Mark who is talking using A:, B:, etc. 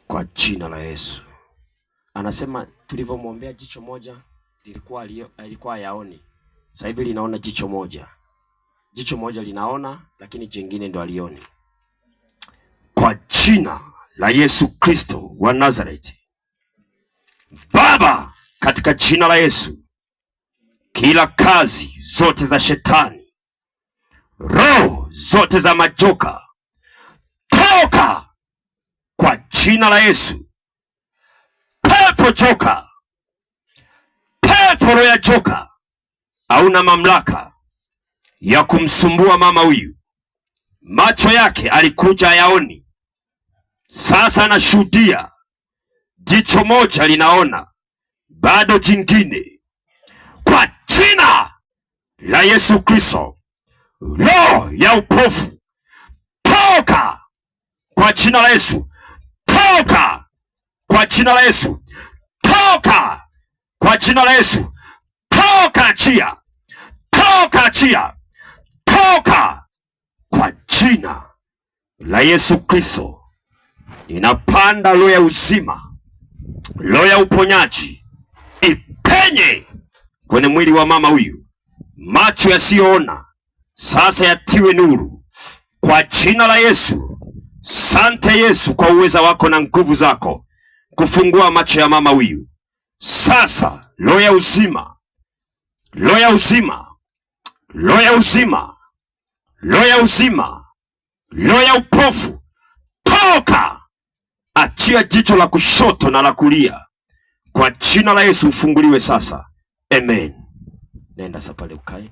A: Kwa jina la Yesu. Anasema tulivyomwombea jicho moja alikuwa yaoni. Sasa hivi linaona jicho moja. Jicho moja linaona lakini jingine ndo alioni. Kwa jina la Yesu Kristo wa Nazareti. Baba, katika jina la Yesu, kila kazi zote za shetani, roho zote za majoka, toka kwa jina la Yesu. Pepo joka, pepo roho ya joka, hauna mamlaka ya kumsumbua mama huyu. Macho yake alikuja yaoni, sasa anashuhudia. Jicho moja linaona, bado jingine. Kwa jina la Yesu Kristo, roho ya upofu, toka kwa jina la Yesu. Toka kwa jina la Yesu. Toka kwa jina la Yesu. Toka, achia. Toka, achia. Toka kwa jina la Yesu Kristo. Ninapanda roho ya uzima, roho ya uponyaji, ipenye kwenye mwili wa mama huyu. Macho yasiyoona sasa yatiwe nuru kwa jina la Yesu. Sante Yesu kwa uweza wako na nguvu zako kufungua macho ya mama huyu. Sasa roho ya uzima, roho ya uzima, roho ya uzima, roho ya uzima, roho ya upofu, toka! Achia jicho la kushoto na la kulia kwa jina la Yesu, ufunguliwe sasa. Amen. Nenda sasa pale ukae.